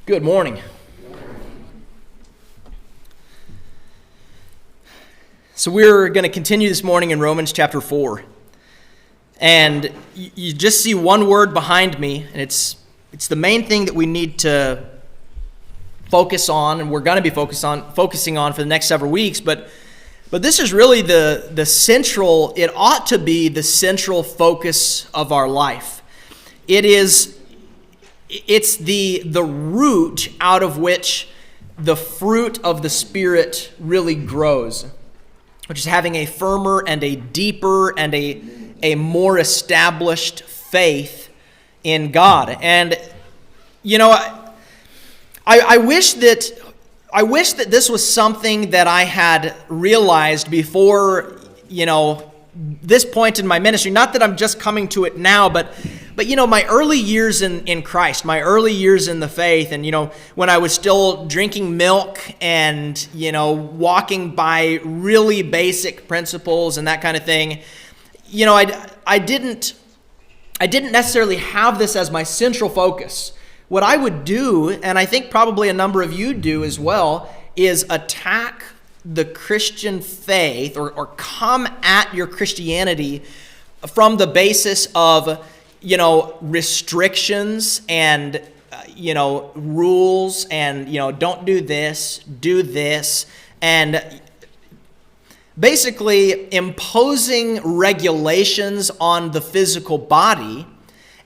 Good morning. So we're going to continue this morning in Romans chapter 4. And you just see one word behind me, and it's the main thing that we need to focus on, and we're going to be focusing on for the next several weeks. But this is really the central, it ought to be the central focus of our life. It's the root out of which the fruit of the Spirit really grows, which is having a firmer and a deeper and a more established faith in God. And, you know, I wish that this was something that I had realized before, this point in my ministry. Not that I'm just coming to it now, but my early years in Christ, my early years in the faith, and, when I was still drinking milk and, walking by really basic principles and that kind of thing, I didn't necessarily have this as my central focus. What I would do, and I think probably a number of you do as well, is attack the Christian faith or come at your Christianity from the basis of, restrictions and, rules and, don't do this, do this, and basically imposing regulations on the physical body.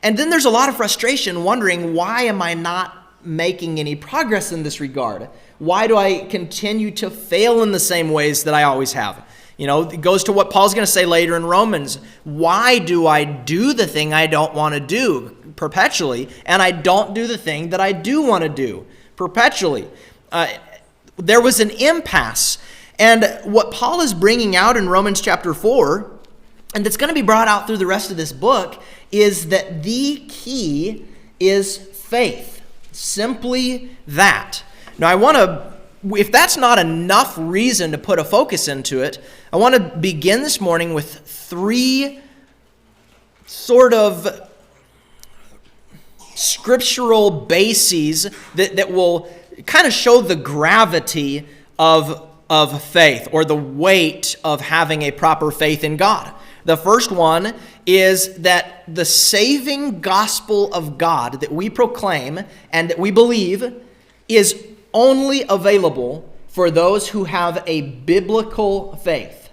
And then there's a lot of frustration wondering, why am I not making any progress in this regard? Why do I continue to fail in the same ways that I always have? It goes to what Paul's going to say later in Romans. Why do I do the thing I don't want to do perpetually, and I don't do the thing that I do want to do perpetually? There was an impasse. And what Paul is bringing out in Romans chapter 4, and that's going to be brought out through the rest of this book, is that the key is faith. Simply that. Now, if that's not enough reason to put a focus into it, I want to begin this morning with three sort of scriptural bases that will kind of show the gravity of faith, or the weight of having a proper faith in God. The first one is that the saving gospel of God that we proclaim and that we believe is only available for those who have a biblical faith.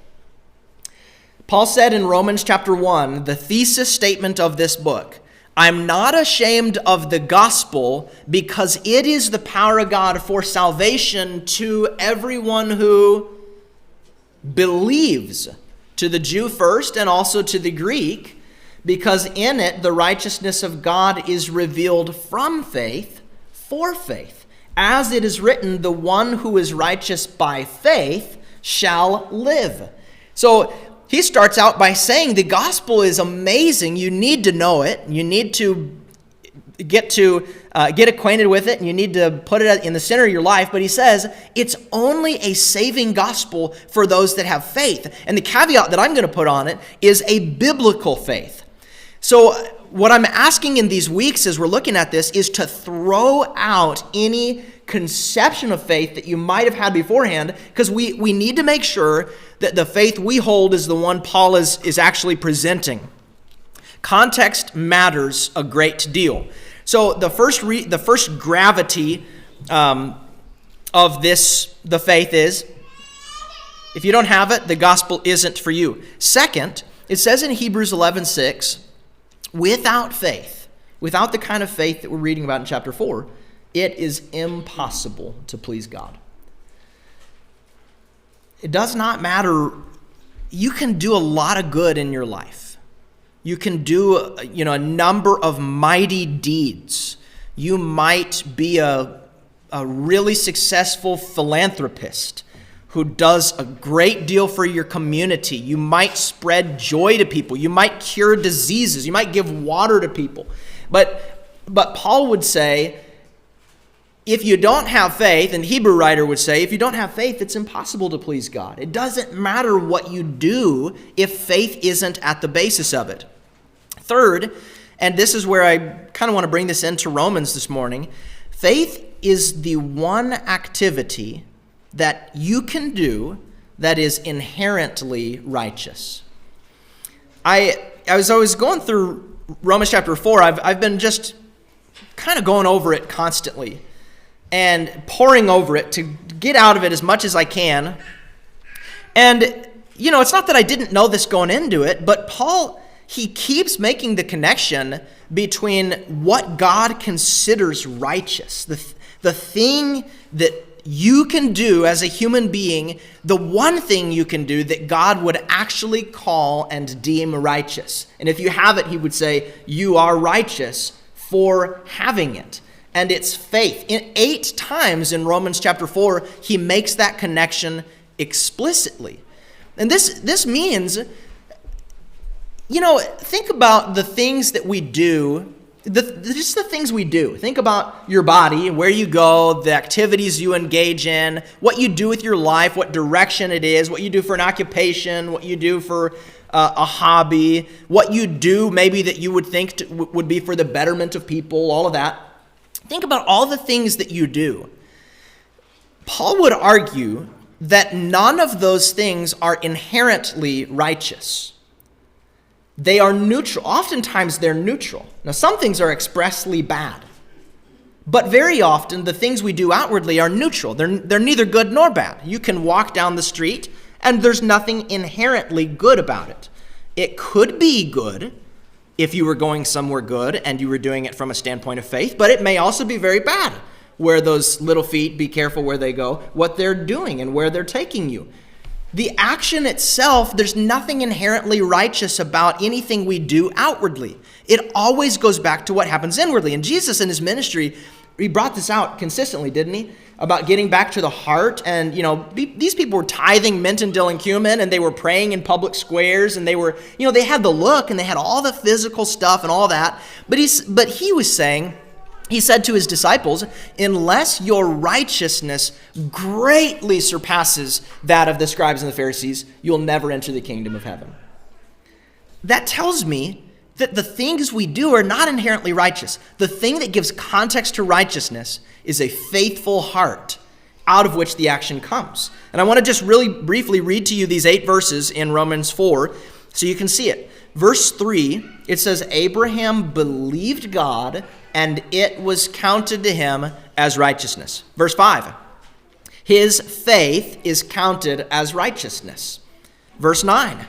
Paul said in Romans chapter 1, the thesis statement of this book, I'm not ashamed of the gospel because it is the power of God for salvation to everyone who believes, to the Jew first and also to the Greek, because in it the righteousness of God is revealed from faith for faith. As it is written, the one who is righteous by faith shall live. So he starts out by saying the gospel is amazing. You need to know it. You need to get acquainted with it, and you need to put it in the center of your life. But he says it's only a saving gospel for those that have faith. And the caveat that I'm going to put on it is a biblical faith. So what I'm asking in these weeks as we're looking at this is to throw out any conception of faith that you might have had beforehand, because we need to make sure that the faith we hold is the one Paul is actually presenting. Context matters a great deal. So the first gravity of the faith is, if you don't have it, the gospel isn't for you. Second, it says in Hebrews 11:6, without faith, without the kind of faith that we're reading about in chapter 4, it is impossible to please God. It does not matter. You can do a lot of good in your life. You can do, a number of mighty deeds. You might be a really successful philanthropist who does a great deal for your community. You might spread joy to people. You might cure diseases. You might give water to people. But Paul would say, if you don't have faith, and the Hebrew writer would say, if you don't have faith, it's impossible to please God. It doesn't matter what you do if faith isn't at the basis of it. Third, and this is where I kind of want to bring this into Romans this morning, Faith is the one activity that you can do that is inherently righteous. As I was going through Romans chapter 4, I've been just kind of going over it constantly and poring over it to get out of it as much as I can. And, it's not that I didn't know this going into it, but Paul, he keeps making the connection between what God considers righteous, the thing that you can do as a human being, the one thing you can do that God would actually call and deem righteous. And if you have it, he would say, you are righteous for having it. And it's faith. 8 times in Romans chapter 4, he makes that connection explicitly. And this means, think about the things that we do, just the things we do. Think about your body, where you go, the activities you engage in, what you do with your life, what direction it is, what you do for an occupation, what you do for a hobby, what you do maybe that you would think would be for the betterment of people, all of that. Think about all the things that you do. Paul would argue that none of those things are inherently righteous. They are neutral. Oftentimes they're neutral. Now, some things are expressly bad. But very often the things we do outwardly are neutral. They're neither good nor bad. You can walk down the street and there's nothing inherently good about it. It could be good if you were going somewhere good and you were doing it from a standpoint of faith, but it may also be very bad, where those little feet, be careful where they go, what they're doing and where they're taking you. The action itself, there's nothing inherently righteous about anything we do outwardly. It always goes back to what happens inwardly. And Jesus in his ministry, he brought this out consistently, didn't he? About getting back to the heart. And, these people were tithing mint and dill and cumin, and they were praying in public squares, and they were, they had the look, and they had all the physical stuff and all that. But he was saying, he said to his disciples, unless your righteousness greatly surpasses that of the scribes and the Pharisees, you'll never enter the kingdom of heaven. That tells me that the things we do are not inherently righteous. The thing that gives context to righteousness is a faithful heart out of which the action comes. And I want to just really briefly read to you these 8 verses in Romans 4 so you can see it. Verse 3, it says, Abraham believed God, and it was counted to him as righteousness. Verse 5, his faith is counted as righteousness. Verse 9,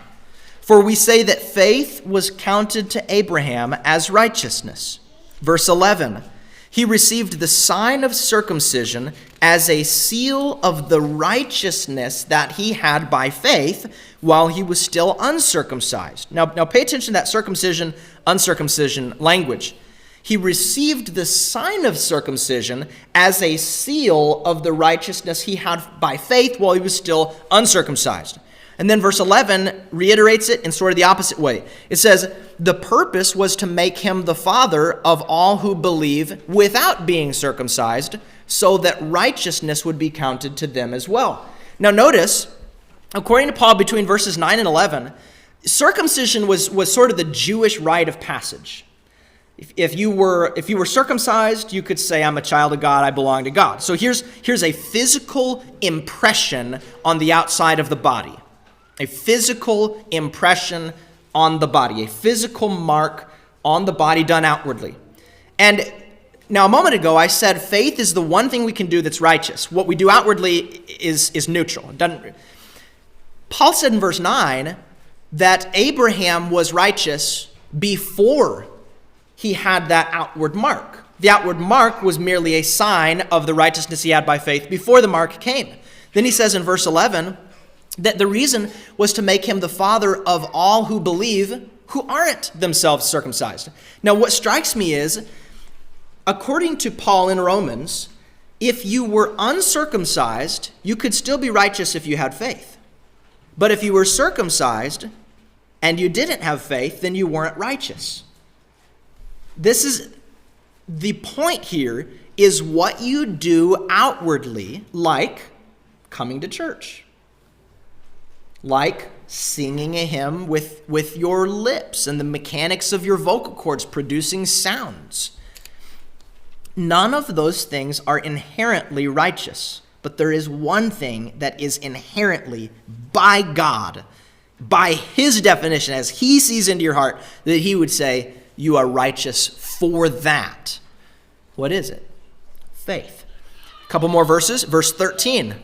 for we say that faith was counted to Abraham as righteousness. Verse 11, he received the sign of circumcision as a seal of the righteousness that he had by faith while he was still uncircumcised. Now pay attention to that circumcision, uncircumcision language. He received the sign of circumcision as a seal of the righteousness he had by faith while he was still uncircumcised. And then verse 11 reiterates it in sort of the opposite way. It says, the purpose was to make him the father of all who believe without being circumcised, so that righteousness would be counted to them as well. Now notice, according to Paul, between verses 9 and 11, circumcision was sort of the Jewish rite of passage. If you were circumcised, you could say, I'm a child of God, I belong to God. So here's a physical impression on the outside of the body. A physical impression on the body, a physical mark on the body done outwardly. And now a moment ago I said faith is the one thing we can do that's righteous. What we do outwardly is neutral. Paul said in verse 9 that Abraham was righteous before he had that outward mark. The outward mark was merely a sign of the righteousness he had by faith before the mark came. Then he says in verse 11, that the reason was to make him the father of all who believe who aren't themselves circumcised. Now, what strikes me is, according to Paul in Romans, if you were uncircumcised, you could still be righteous if you had faith. But if you were circumcised and you didn't have faith, then you weren't righteous. This is the point here, is what you do outwardly, like coming to church. Like singing a hymn with your lips and the mechanics of your vocal cords producing sounds. None of those things are inherently righteous, but there is one thing that is inherently, by God, by his definition, as he sees into your heart, that he would say, you are righteous for that. What is it? Faith. A couple more verses. Verse 13.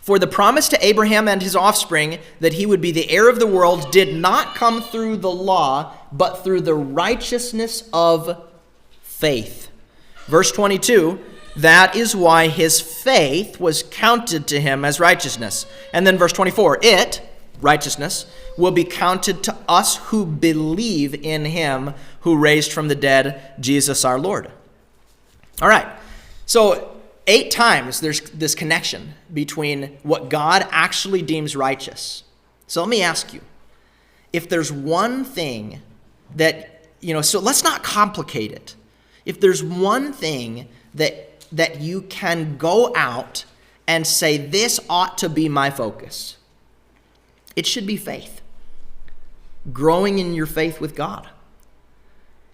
For the promise to Abraham and his offspring that he would be the heir of the world did not come through the law, but through the righteousness of faith. Verse 22, that is why his faith was counted to him as righteousness. And then verse 24, righteousness, will be counted to us who believe in him who raised from the dead Jesus our Lord. All right, so 8 times there's this connection between what God actually deems righteous. So let me ask you, if there's one thing that, so let's not complicate it. If there's one thing that you can go out and say, this ought to be my focus, it should be faith. Growing in your faith with God.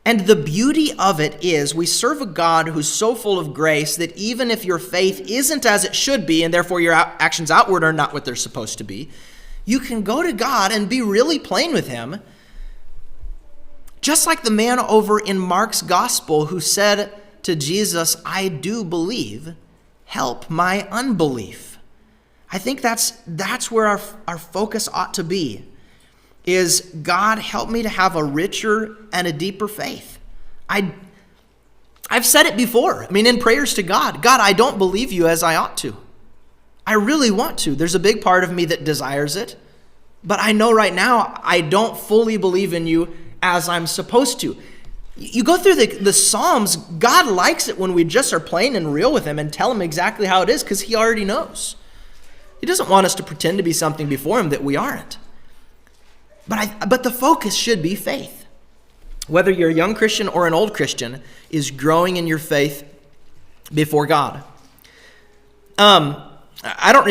And the beauty of it is we serve a God who's so full of grace that even if your faith isn't as it should be, and therefore your actions outward are not what they're supposed to be, you can go to God and be really plain with him. Just like the man over in Mark's gospel who said to Jesus, I do believe, help my unbelief. I think that's where our focus ought to be. Is God, help me to have a richer and a deeper faith. I've said it before. In prayers to God. God, I don't believe you as I ought to. I really want to. There's a big part of me that desires it. But I know right now I don't fully believe in you as I'm supposed to. You go through the Psalms, God likes it when we just are plain and real with him and tell him exactly how it is because he already knows. He doesn't want us to pretend to be something before him that we aren't. But the focus should be faith. Whether you're a young Christian or an old Christian, is growing in your faith before God. I don't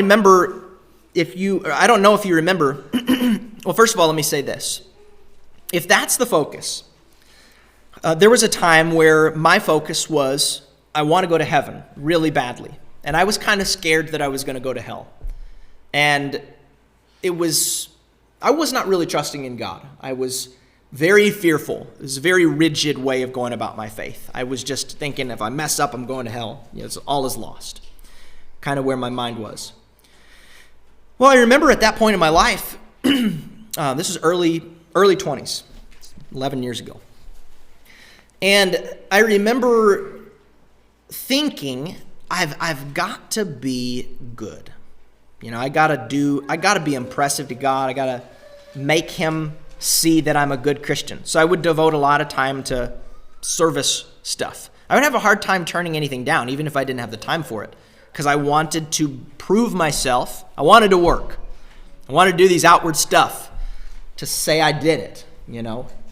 know if you remember. Well, first of all, let me say this. If that's the focus, there was a time where my focus was, I want to go to heaven really badly. And I was kind of scared that I was going to go to hell. And I was not really trusting in God. I was very fearful. It was a very rigid way of going about my faith. I was just thinking, if I mess up, I'm going to hell. All is lost. Kind of where my mind was. Well, I remember at that point in my life, this was early 20s, 11 years ago. And I remember thinking, I've got to be good. I gotta be impressive to God. I gotta make him see that I'm a good Christian. So I would devote a lot of time to service stuff. I would have a hard time turning anything down, even if I didn't have the time for it, because I wanted to prove myself. I wanted to work. I wanted to do these outward stuff to say I did it.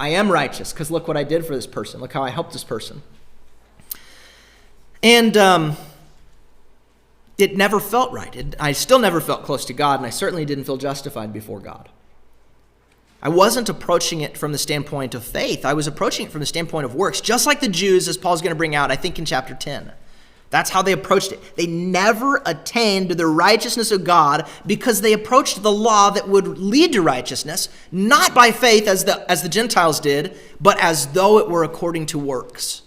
I am righteous because look what I did for this person. Look how I helped this person. And it never felt right. I still never felt close to God, and I certainly didn't feel justified before God. I wasn't approaching it from the standpoint of faith. I was approaching it from the standpoint of works, just like the Jews, as Paul's going to bring out, I think, in chapter 10. That's how they approached it. They never attained to the righteousness of God because they approached the law that would lead to righteousness, not by faith as the Gentiles did, but as though it were according to works.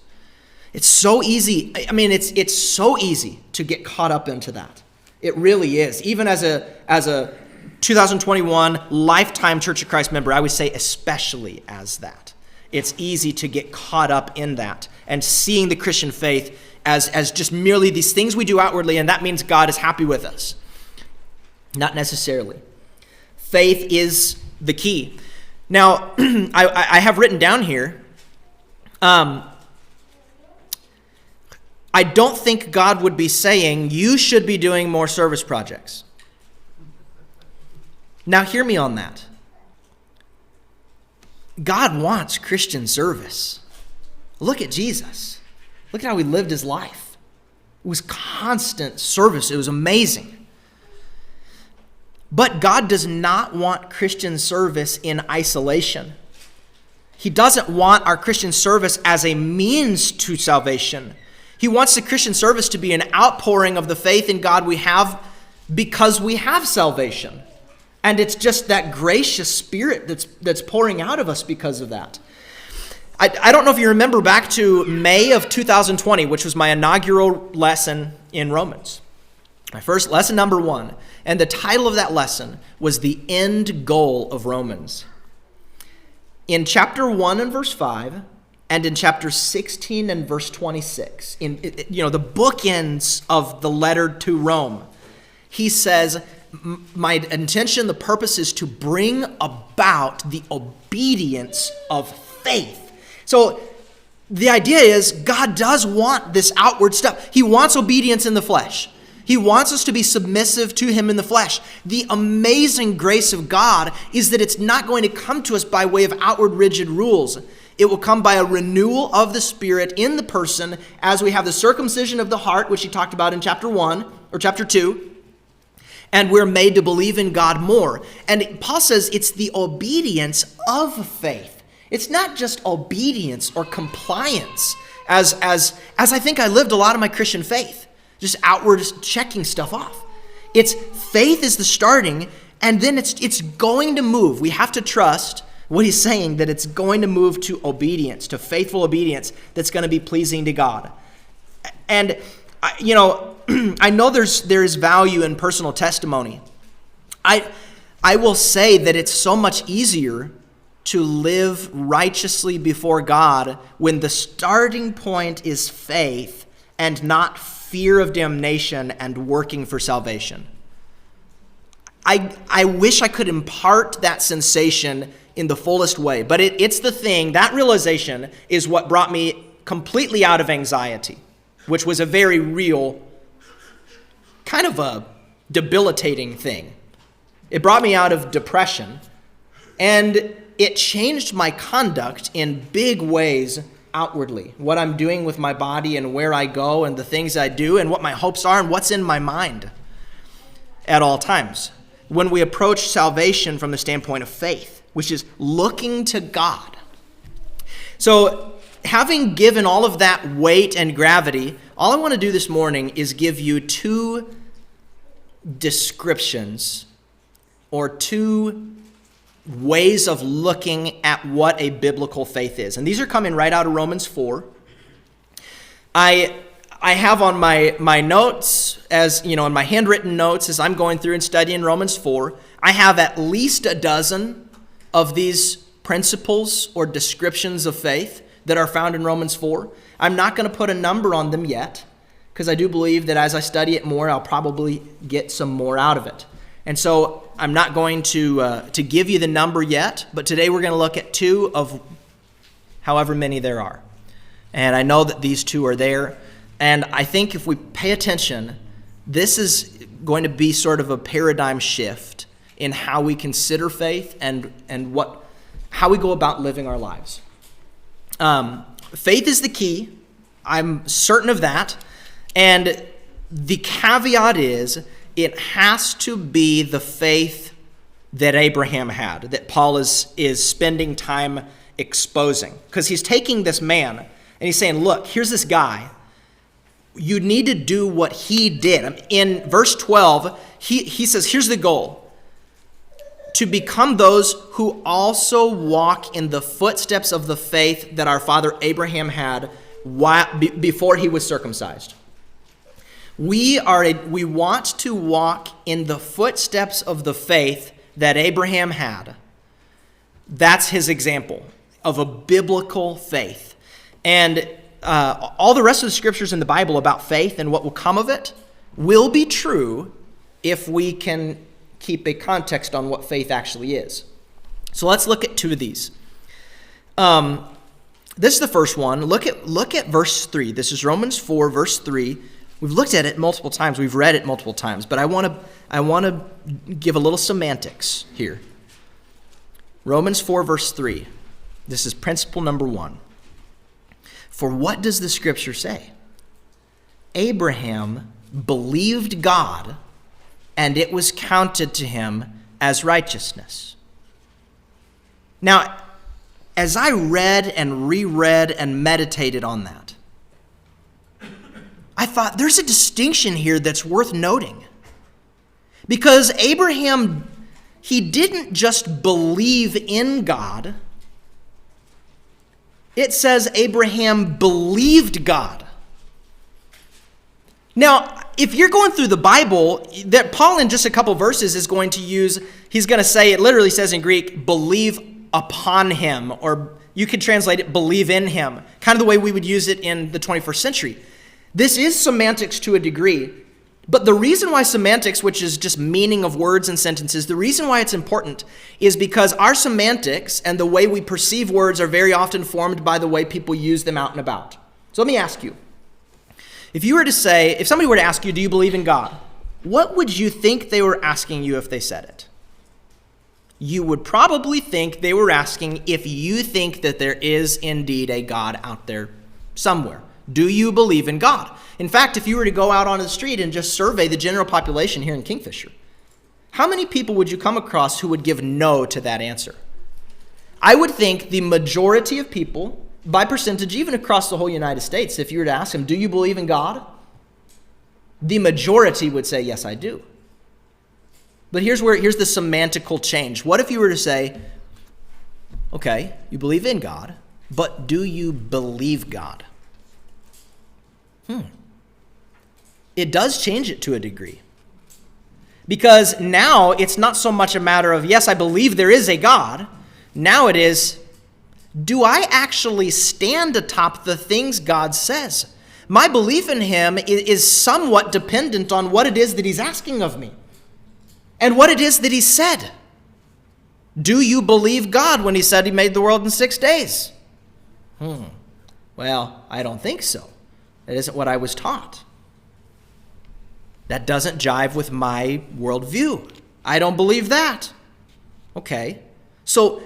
It's so easy. It's so easy to get caught up into that. It really is. Even as a 2021 lifetime Church of Christ member, I would say especially as that. It's easy to get caught up in that and seeing the Christian faith as just merely these things we do outwardly, and that means God is happy with us. Not necessarily. Faith is the key. Now, I have written down here, I don't think God would be saying, you should be doing more service projects. Now, hear me on that. God wants Christian service. Look at Jesus. Look at how he lived his life. It was constant service. It was amazing. But God does not want Christian service in isolation. He doesn't want our Christian service as a means to salvation. He wants the Christian service to be an outpouring of the faith in God we have because we have salvation. And it's just that gracious Spirit that's pouring out of us because of that. I don't know if you remember back to May of 2020, which was my inaugural lesson in Romans. My first lesson, number 1. And the title of that lesson was The End Goal of Romans. In chapter 1 and verse 5, and in chapter 16 and verse 26, in the bookends of the letter to Rome, he says, my intention, the purpose is to bring about the obedience of faith. So the idea is God does want this outward stuff. He wants obedience in the flesh. He wants us to be submissive to him in the flesh. The amazing grace of God is that it's not going to come to us by way of outward rigid rules. It will come by a renewal of the Spirit in the person as we have the circumcision of the heart, which he talked about in chapter 1 or chapter 2. And we're made to believe in God more. And Paul says it's the obedience of faith. It's not just obedience or compliance as I think I lived a lot of my Christian faith, just outward checking stuff off. It's faith is the starting, and then it's going to move. We have to trust what he's saying, that it's going to move to obedience, to faithful obedience that's going to be pleasing to God. And I know there is value in personal testimony. I will say that it's so much easier to live righteously before God when the starting point is faith and not fear of damnation and working for salvation. I wish I could impart that sensation in the fullest way, but it's the thing, that realization is what brought me completely out of anxiety, which was a very real, kind of a debilitating thing. It brought me out of depression, and it changed my conduct in big ways outwardly. What I'm doing with my body and where I go and the things I do and what my hopes are and what's in my mind at all times. When we approach salvation from the standpoint of faith, which is looking to God. So, having given all of that weight and gravity, all I want to do this morning is give you 2 descriptions or 2 ways of looking at what a biblical faith is. And these are coming right out of Romans 4. I have on my notes, as in my handwritten notes as I'm going through and studying Romans 4, I have at least a dozen of these principles or descriptions of faith that are found in Romans 4. I'm not going to put a number on them yet, because I do believe that as I study it more, I'll probably get some more out of it. And so I'm not going to give you the number yet, but today we're going to look at 2 of however many there are. And I know that these 2 are there. And I think if we pay attention, this is going to be sort of a paradigm shift in how we consider faith and how we go about living our lives. Faith is the key. I'm certain of that. And the caveat is it has to be the faith that Abraham had, that Paul is spending time exposing. Because he's taking this man and he's saying, look, here's this guy. You need to do what he did. In verse 12, he says, here's the goal. To become those who also walk in the footsteps of the faith that our father Abraham had before he was circumcised. We want to walk in the footsteps of the faith that Abraham had. That's his example of a biblical faith. And all the rest of the scriptures in the Bible about faith and what will come of it will be true if we can keep a context on what faith actually is. So let's look at 2 of these. This is the first one. Look at verse 3. This is Romans 4, verse 3. We've looked at it multiple times. We've read it multiple times. But I want to give a little semantics here. Romans 4, verse 3. This is principle number 1. For what does the scripture say? Abraham believed God, and it was counted to him as righteousness. Now, as I read and reread and meditated on that, I thought there's a distinction here that's worth noting. Because Abraham, he didn't just believe in God. It says Abraham believed God. Now, if you're going through the Bible, that Paul in just a couple verses is going to use, he's going to say, it literally says in Greek, believe upon him, or you could translate it, believe in him, kind of the way we would use it in the 21st century. This is semantics to a degree, but the reason why semantics, which is just meaning of words and sentences, the reason why it's important is because our semantics and the way we perceive words are very often formed by the way people use them out and about. So let me ask you, if somebody were to ask you, do you believe in God? What would you think they were asking you if they said it? You would probably think they were asking if you think that there is indeed a God out there somewhere. Do you believe in God? In fact, if you were to go out on the street and just survey the general population here in Kingfisher, how many people would you come across who would give no to that answer? I would think the majority of people, by percentage, even across the whole United States, if you were to ask them, do you believe in God? The majority would say, yes, I do. But here's the semantical change. What if you were to say, okay, you believe in God, but do you believe God? It does change it to a degree. Because now it's not so much a matter of, yes, I believe there is a God. Now it is, do I actually stand atop the things God says? My belief in him is somewhat dependent on what it is that he's asking of me and what it is that he said. Do you believe God when he said he made the world in 6 days? Well, I don't think so. That isn't what I was taught. That doesn't jive with my worldview. I don't believe that. Okay. So,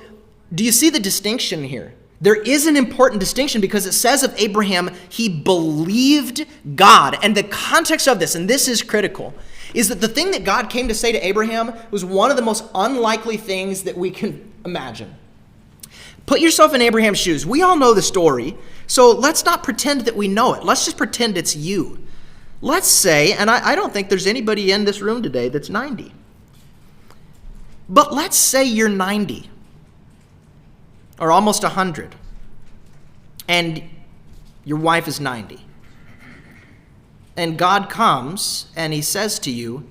do you see the distinction here? There is an important distinction because it says of Abraham, he believed God. And the context of this, and this is critical, is that the thing that God came to say to Abraham was one of the most unlikely things that we can imagine. Put yourself in Abraham's shoes. We all know the story, so let's not pretend that we know it. Let's just pretend it's you. Let's say, and I don't think there's anybody in this room today that's 90, but let's say you're 90 or almost 100, and your wife is 90. And God comes and he says to you,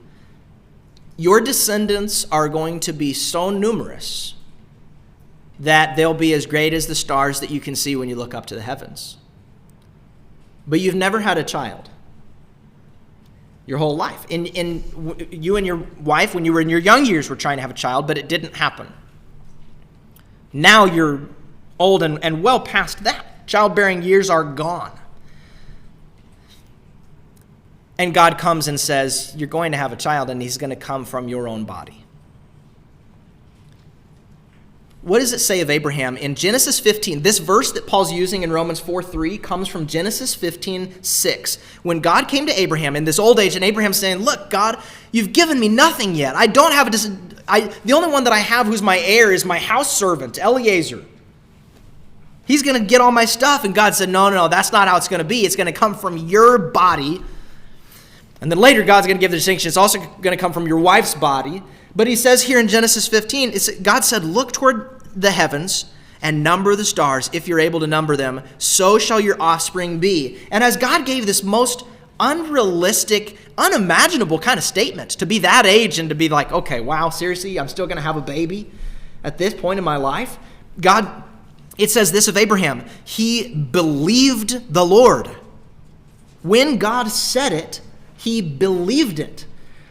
your descendants are going to be so numerous that they'll be as great as the stars that you can see when you look up to the heavens. But you've never had a child your whole life. You and your wife, when you were in your young years, were trying to have a child, but it didn't happen. Now you're old and well past that. Childbearing years are gone. And God comes and says, you're going to have a child, and he's going to come from your own body. What does it say of Abraham? In Genesis 15, this verse that Paul's using in Romans 4:3 comes from Genesis 15:6. When God came to Abraham in this old age, and Abraham's saying, look, God, you've given me nothing yet. I don't have the only one that I have who's my heir is my house servant, Eliezer. He's going to get all my stuff. And God said, no, that's not how it's going to be. It's going to come from your body. And then later, God's going to give the distinction. It's also going to come from your wife's body. But he says here in Genesis 15, God said, look toward the heavens and number the stars. If you're able to number them, so shall your offspring be. And as God gave this most unrealistic, unimaginable kind of statement to be that age and to be like, okay, wow, seriously, I'm still going to have a baby at this point in my life. God, it says this of Abraham, he believed the Lord. When God said it, he believed it.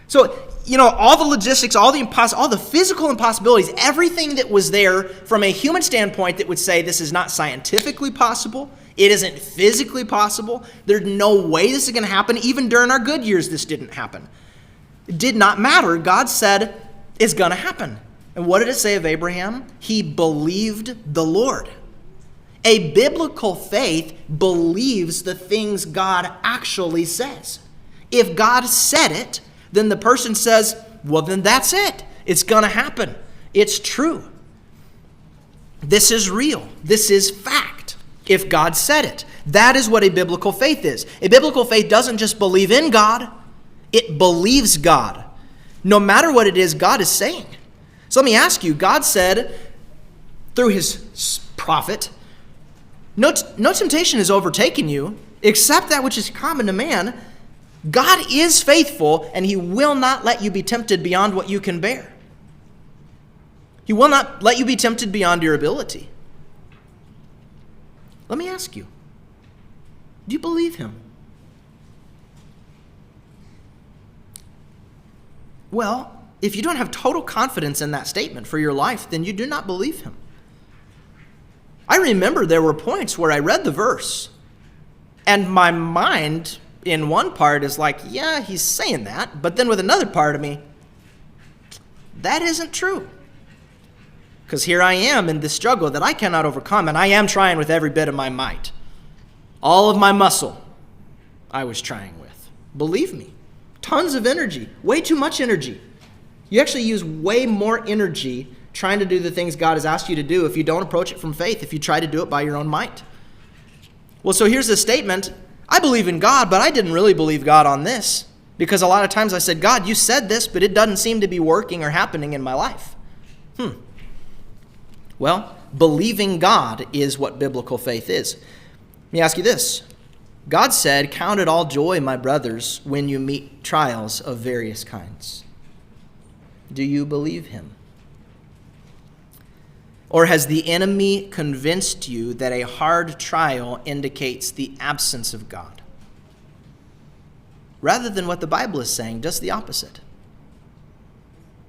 So, all the logistics, all the physical impossibilities, everything that was there from a human standpoint that would say this is not scientifically possible, it isn't physically possible, there's no way this is going to happen. Even during our good years, this didn't happen. It did not matter. God said it's going to happen. And what did it say of Abraham? He believed the Lord. A biblical faith believes the things God actually says. If God said it, then the person says, well, then that's it. It's going to happen. It's true. This is real. This is fact. If God said it. That is what a biblical faith is. A biblical faith doesn't just believe in God, it believes God. No matter what it is God is saying. So let me ask you, God said through his prophet, no temptation has overtaken you except that which is common to man. God is faithful, and he will not let you be tempted beyond what you can bear. He will not let you be tempted beyond your ability. Let me ask you, do you believe him? Well, if you don't have total confidence in that statement for your life, then you do not believe him. I remember there were points where I read the verse, and my mind in one part is like, yeah, he's saying that. But then with another part of me, that isn't true. Because here I am in this struggle that I cannot overcome, and I am trying with every bit of my might. All of my muscle I was trying with. Believe me, tons of energy, way too much energy. You actually use way more energy trying to do the things God has asked you to do if you don't approach it from faith, if you try to do it by your own might. Well, so here's the statement. I believe in God, but I didn't really believe God on this. Because a lot of times I said, God, you said this, but it doesn't seem to be working or happening in my life. Well, believing God is what biblical faith is. Let me ask you this. God said, count it all joy, my brothers, when you meet trials of various kinds. Do you believe him? Or has the enemy convinced you that a hard trial indicates the absence of God? Rather than what the Bible is saying, just the opposite.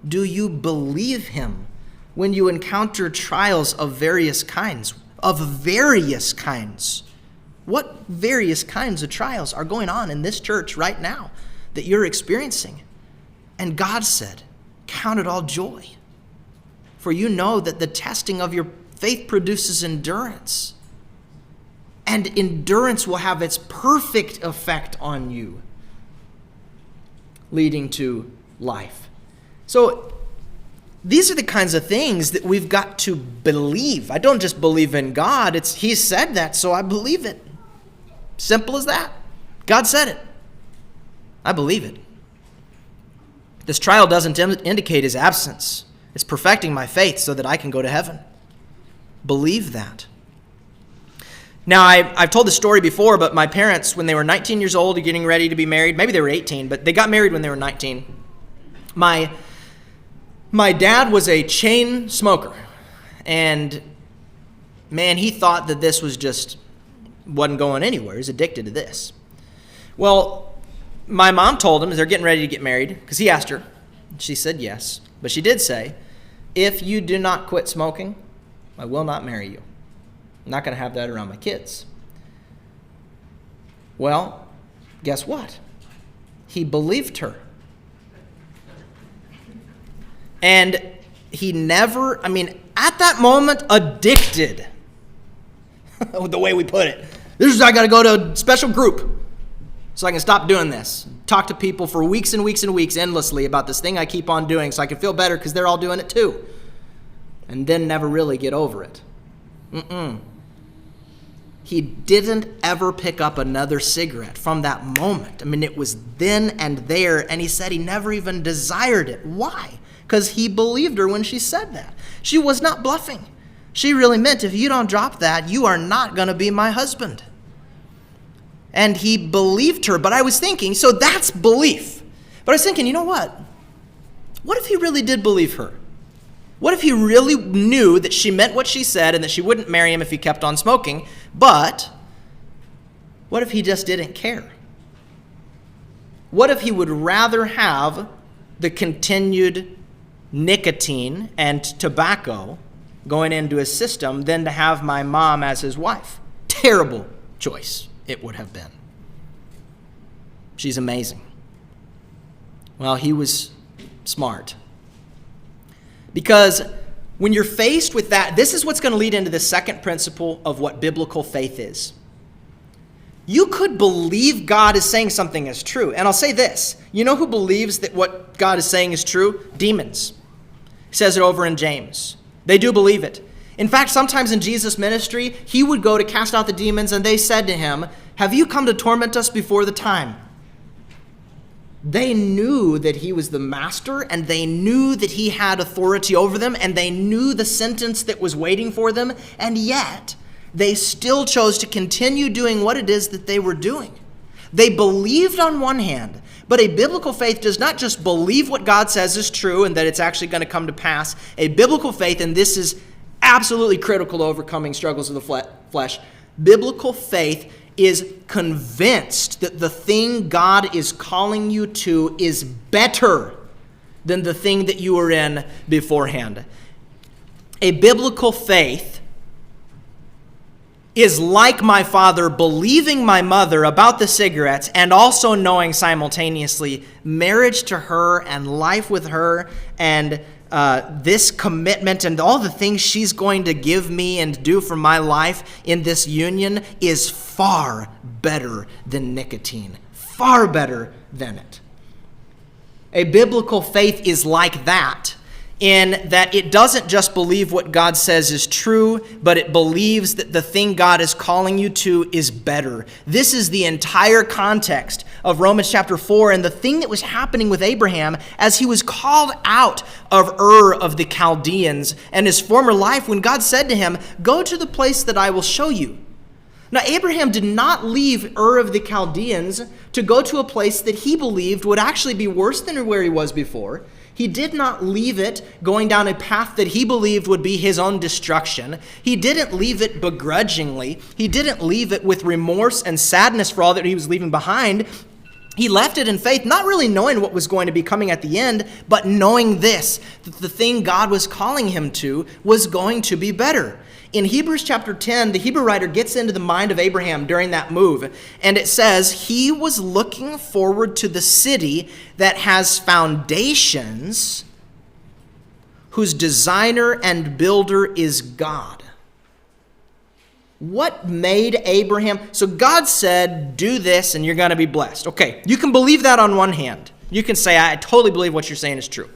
Do you believe him when you encounter trials of various kinds? Of various kinds. What various kinds of trials are going on in this church right now that you're experiencing? And God said, count it all joy. For you know that the testing of your faith produces endurance. And endurance will have its perfect effect on you, leading to life. So these are the kinds of things that we've got to believe. I don't just believe in God. He said that, so I believe it. Simple as that. God said it. I believe it. This trial doesn't indicate his absence. It's perfecting my faith so that I can go to heaven. Believe that. Now, I've told this story before, but my parents, when they were 19 years old, getting ready to be married, maybe they were 18, but they got married when they were 19. My dad was a chain smoker, and man, he thought that this wasn't going anywhere. He's addicted to this. Well, my mom told him they're getting ready to get married, because he asked her. She said yes, but she did say, if you do not quit smoking, I will not marry you. I'm not going to have that around my kids. Well, guess what? He believed her. And he never, at that moment, addicted. The way we put it. I got to go to a special group so I can stop doing this. Talk to people for weeks and weeks and weeks endlessly about this thing I keep on doing so I can feel better because they're all doing it too. And then never really get over it. He didn't ever pick up another cigarette from that moment. It was then and there, and he said he never even desired it. Why? Because he believed her when she said that. She was not bluffing. She really meant, if you don't drop that, you are not going to be my husband. And he believed her. But I was thinking, so that's belief. But I was thinking, you know what? What if he really did believe her? What if he really knew that she meant what she said and that she wouldn't marry him if he kept on smoking? But what if he just didn't care? What if he would rather have the continued nicotine and tobacco going into his system than to have my mom as his wife? Terrible choice it would have been. She's amazing. Well, he was smart. Because when you're faced with that, this is what's going to lead into the second principle of what biblical faith is. You could believe God is saying something is true. And I'll say this. You know who believes that what God is saying is true? Demons. He says it over in James. They do believe it. In fact, sometimes in Jesus' ministry, he would go to cast out the demons, and they said to him, "Have you come to torment us before the time?" They knew that he was the master, and they knew that he had authority over them, and they knew the sentence that was waiting for them, and yet they still chose to continue doing what it is that they were doing. They believed on one hand, but a biblical faith does not just believe what God says is true and that it's actually going to come to pass. A biblical faith, and this is absolutely critical to overcoming struggles of the flesh, biblical faith is convinced that the thing God is calling you to is better than the thing that you were in beforehand. A biblical faith is like my father believing my mother about the cigarettes and also knowing simultaneously marriage to her and life with her and this commitment and all the things she's going to give me and do for my life in this union is far better than nicotine, far better than it. A biblical faith is like that, in that it doesn't just believe what God says is true, but it believes that the thing God is calling you to is better. This is the entire context of Romans chapter 4 and the thing that was happening with Abraham as he was called out of Ur of the Chaldeans and his former life, when God said to him, "Go to the place that I will show you." Now, Abraham did not leave Ur of the Chaldeans to go to a place that he believed would actually be worse than where he was before. He did not leave it going down a path that he believed would be his own destruction. He didn't leave it begrudgingly. He didn't leave it with remorse and sadness for all that he was leaving behind. He left it in faith, not really knowing what was going to be coming at the end, but knowing this, that the thing God was calling him to was going to be better. In Hebrews chapter 10, the Hebrew writer gets into the mind of Abraham during that move, and it says, he was looking forward to the city that has foundations, whose designer and builder is God. What made Abraham? So God said, do this and you're going to be blessed. Okay, you can believe that on one hand. You can say, I totally believe what you're saying is true.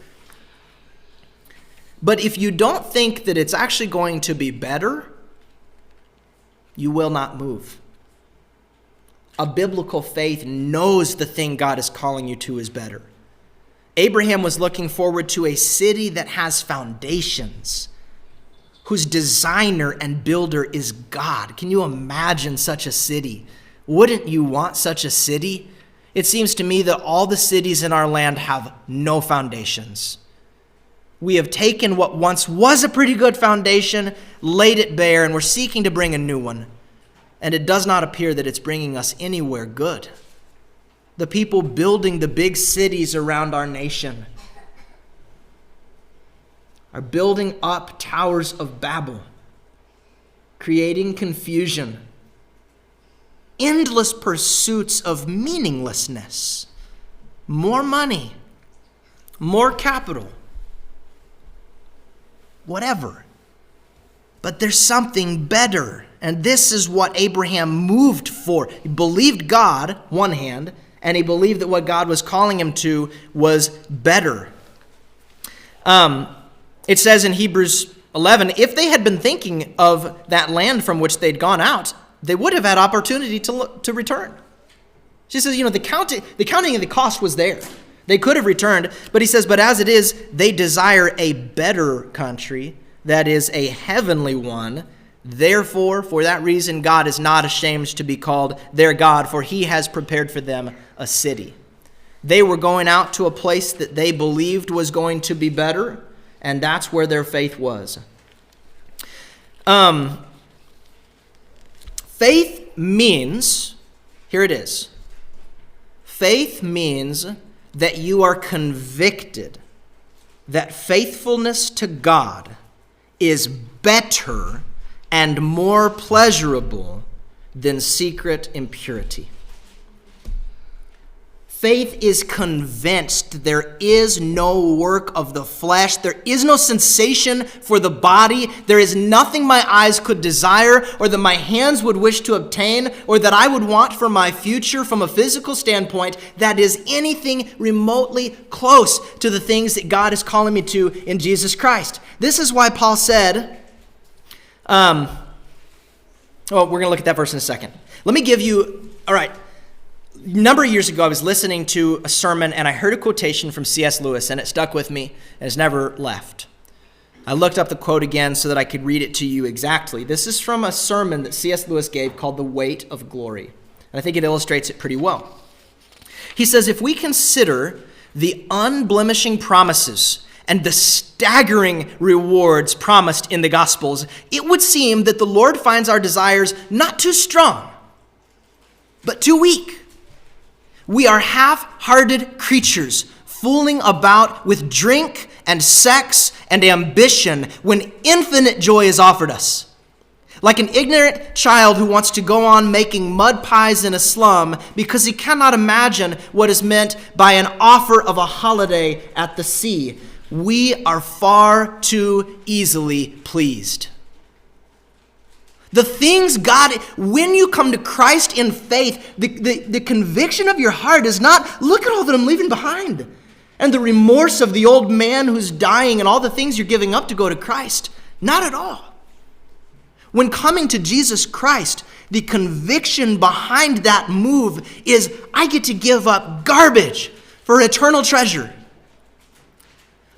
But if you don't think that it's actually going to be better, you will not move. A biblical faith knows the thing God is calling you to is better. Abraham was looking forward to a city that has foundations, whose designer and builder is God. Can you imagine such a city? Wouldn't you want such a city? It seems to me that all the cities in our land have no foundations. We have taken what once was a pretty good foundation, laid it bare, and we're seeking to bring a new one. And it does not appear that it's bringing us anywhere good. The people building the big cities around our nation are building up towers of Babel, creating confusion, endless pursuits of meaninglessness, more money, more capital, whatever. But there's something better. And this is what Abraham moved for. He believed God, one hand, and he believed that what God was calling him to was better. It says in Hebrews 11, if they had been thinking of that land from which they'd gone out, they would have had opportunity to return. She says, the counting of the cost was there. They could have returned, but he says, but as it is, they desire a better country, that is a heavenly one. Therefore, for that reason, God is not ashamed to be called their God, for he has prepared for them a city. They were going out to a place that they believed was going to be better, and that's where their faith was. Faith means, here it is. Faith means that you are convicted that faithfulness to God is better and more pleasurable than secret impurity. Faith is convinced there is no work of the flesh. There is no sensation for the body. There is nothing my eyes could desire or that my hands would wish to obtain or that I would want for my future from a physical standpoint that is anything remotely close to the things that God is calling me to in Jesus Christ. This is why Paul said, We're going to look at that verse in a second. Let me give you, all right, a number of years ago, I was listening to a sermon, and I heard a quotation from C.S. Lewis, and it stuck with me, and it's never left. I looked up the quote again so that I could read it to you exactly. This is from a sermon that C.S. Lewis gave called The Weight of Glory, and I think it illustrates it pretty well. He says, if we consider the unblemishing promises and the staggering rewards promised in the Gospels, it would seem that the Lord finds our desires not too strong, but too weak. We are half-hearted creatures, fooling about with drink and sex and ambition when infinite joy is offered us. Like an ignorant child who wants to go on making mud pies in a slum because he cannot imagine what is meant by an offer of a holiday at the sea. We are far too easily pleased. The things God, when you come to Christ in faith, the conviction of your heart is not, look at all that I'm leaving behind. And the remorse of the old man who's dying and all the things you're giving up to go to Christ. Not at all. When coming to Jesus Christ, the conviction behind that move is, I get to give up garbage for eternal treasure.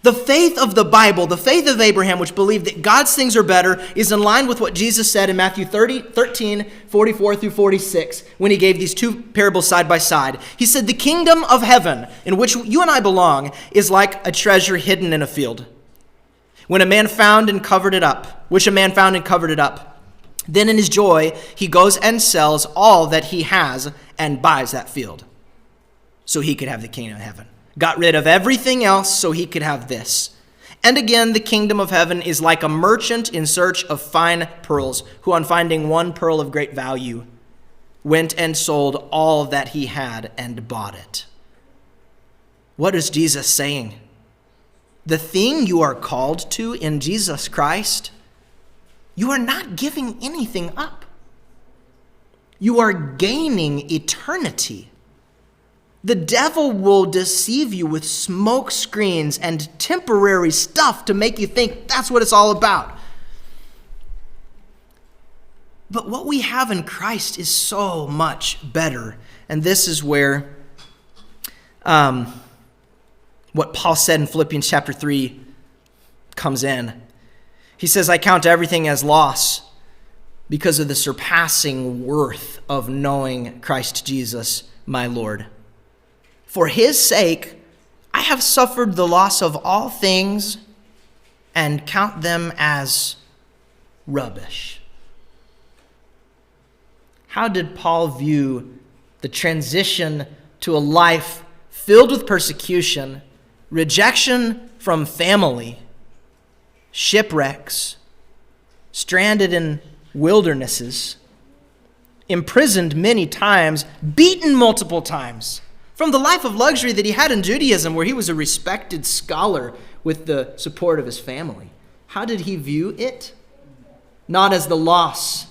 The faith of the Bible, the faith of Abraham, which believed that God's things are better, is in line with what Jesus said in Matthew 13, 44 through 46, when he gave these two parables side by side. He said, the kingdom of heaven, in which you and I belong, is like a treasure hidden in a field. Which a man found and covered it up. Then in his joy, he goes and sells all that he has and buys that field so he could have the kingdom of heaven. Got rid of everything else so he could have this. And again, the kingdom of heaven is like a merchant in search of fine pearls, who on finding one pearl of great value, went and sold all that he had and bought it. What is Jesus saying? The thing you are called to in Jesus Christ, you are not giving anything up. You are gaining eternity. The devil will deceive you with smoke screens and temporary stuff to make you think that's what it's all about. But what we have in Christ is so much better. And this is where what Paul said in Philippians chapter 3 comes in. He says, I count everything as loss because of the surpassing worth of knowing Christ Jesus, my Lord. For his sake, I have suffered the loss of all things and count them as rubbish. How did Paul view the transition to a life filled with persecution, rejection from family, shipwrecks, stranded in wildernesses, imprisoned many times, beaten multiple times, from the life of luxury that he had in Judaism, where he was a respected scholar with the support of his family? How did he view it? Not as the loss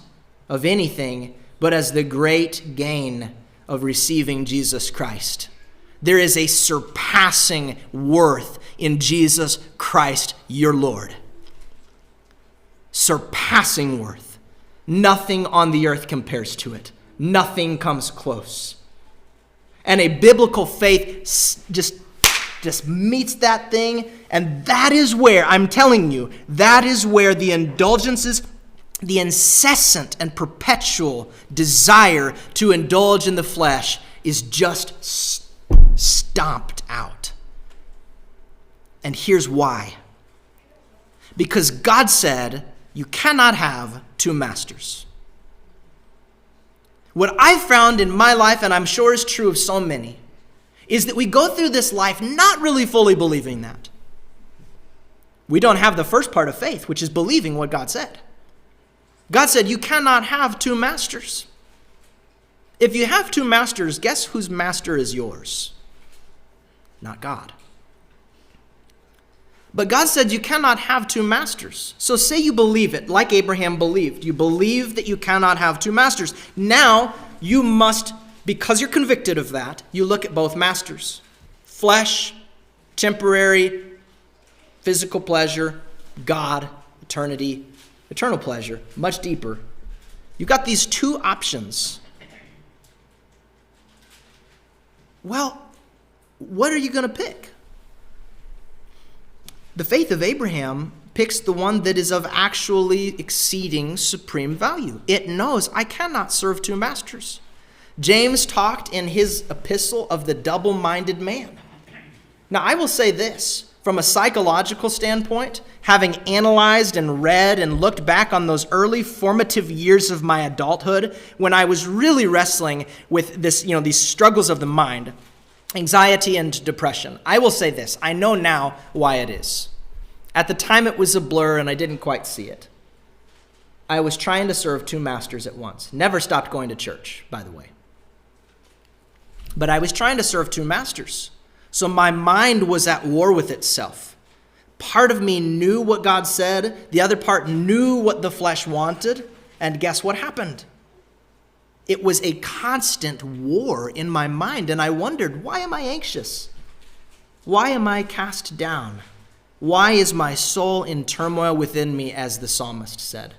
of anything, but as the great gain of receiving Jesus Christ. There is a surpassing worth in Jesus Christ, your Lord. Surpassing worth. Nothing on the earth compares to it. Nothing comes close. And a biblical faith just meets that thing. And that is where, I'm telling you, that is where the indulgences, the incessant and perpetual desire to indulge in the flesh is just stomped out. And here's why. Because God said, you cannot have two masters. What I've found in my life, and I'm sure is true of so many, is that we go through this life not really fully believing that. We don't have the first part of faith, which is believing what God said. God said, you cannot have two masters. If you have two masters, guess whose master is yours? Not God. But God said you cannot have two masters. So say you believe it, like Abraham believed. You believe that you cannot have two masters. Now you must, because you're convicted of that, you look at both masters. Flesh, temporary, physical pleasure, God, eternity. eternal pleasure, much deeper. You've got these two options. Well, what are you going to pick? The faith of Abraham picks the one that is of actually exceeding supreme value. It knows I cannot serve two masters. James talked in his epistle of the double-minded man. Now, I will say this, from a psychological standpoint, having analyzed and read and looked back on those early formative years of my adulthood when I was really wrestling with this, these struggles of the mind, anxiety and depression, I will say this, I know now why it is. At the time it was a blur and I didn't quite see it. I was trying to serve two masters at once. Never stopped going to church, by the way. But I was trying to serve two masters. So my mind was at war with itself. Part of me knew what God said. The other part knew what the flesh wanted. And guess what happened? It was a constant war in my mind. And I wondered, why am I anxious? Why am I cast down? Why is my soul in turmoil within me, as the psalmist said?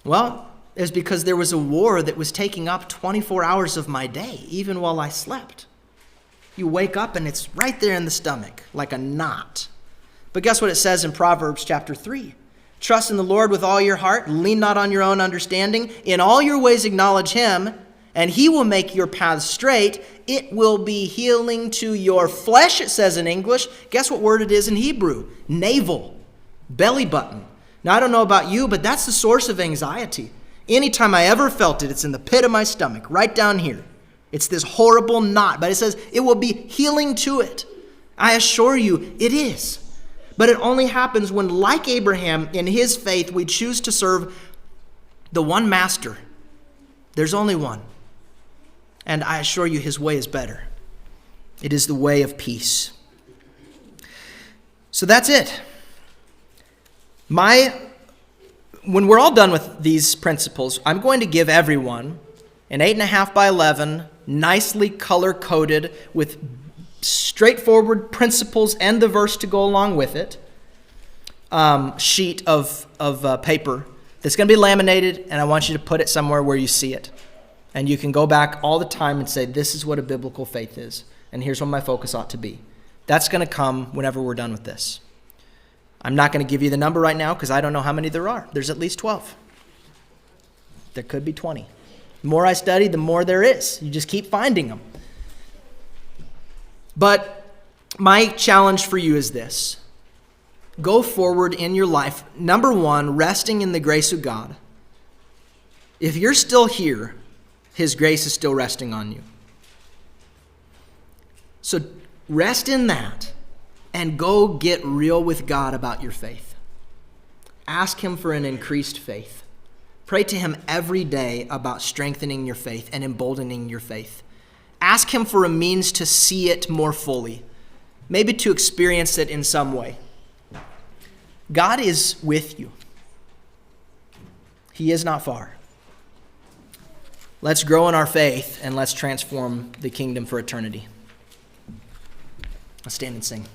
Well, it was because there was a war that was taking up 24 hours of my day, even while I slept. You wake up and it's right there in the stomach, like a knot. But guess what it says in Proverbs chapter 3? Trust in the Lord with all your heart, lean not on your own understanding. In all your ways acknowledge him, and he will make your paths straight. It will be healing to your flesh, it says in English. Guess what word it is in Hebrew? Navel, belly button. Now, I don't know about you, but that's the source of anxiety. Anytime I ever felt it, it's in the pit of my stomach, right down here. It's this horrible knot, but it says it will be healing to it. I assure you, it is. But it only happens when, like Abraham, in his faith, we choose to serve the one master. There's only one. And I assure you, his way is better. It is the way of peace. So that's it. When we're all done with these principles, I'm going to give everyone an 8.5 by 11, nicely color-coded with straightforward principles and the verse to go along with it, sheet of paper that's going to be laminated, and I want you to put it somewhere where you see it. And you can go back all the time and say, this is what a biblical faith is, and here's what my focus ought to be. That's going to come whenever we're done with this. I'm not going to give you the number right now because I don't know how many there are. There's at least 12. There could be 20. The more I study, the more there is. You just keep finding them. But my challenge for you is this. Go forward in your life. Number one, resting in the grace of God. If you're still here, his grace is still resting on you. So rest in that and go get real with God about your faith. Ask him for an increased faith. Pray to him every day about strengthening your faith and emboldening your faith. Ask him for a means to see it more fully, maybe to experience it in some way. God is with you. He is not far. Let's grow in our faith and let's transform the kingdom for eternity. Let's stand and sing.